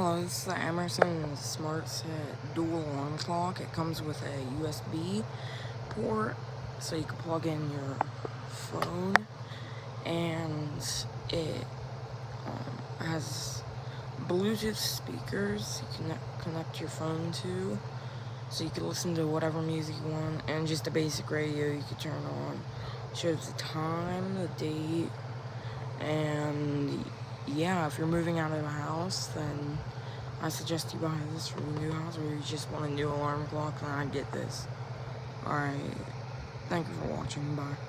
Hello, this is the Emerson SmartSet dual alarm clock. It comes with a USB port so you can plug in your phone, and it has Bluetooth speakers you can connect your phone to, so you can listen to whatever music you want, and just a basic radio you can turn on. It shows the time, the date, and yeah, if you're moving out of the house, then I suggest you buy this for your new house, or you just want a new alarm clock, then I'd get this. Alright, thank you for watching, bye.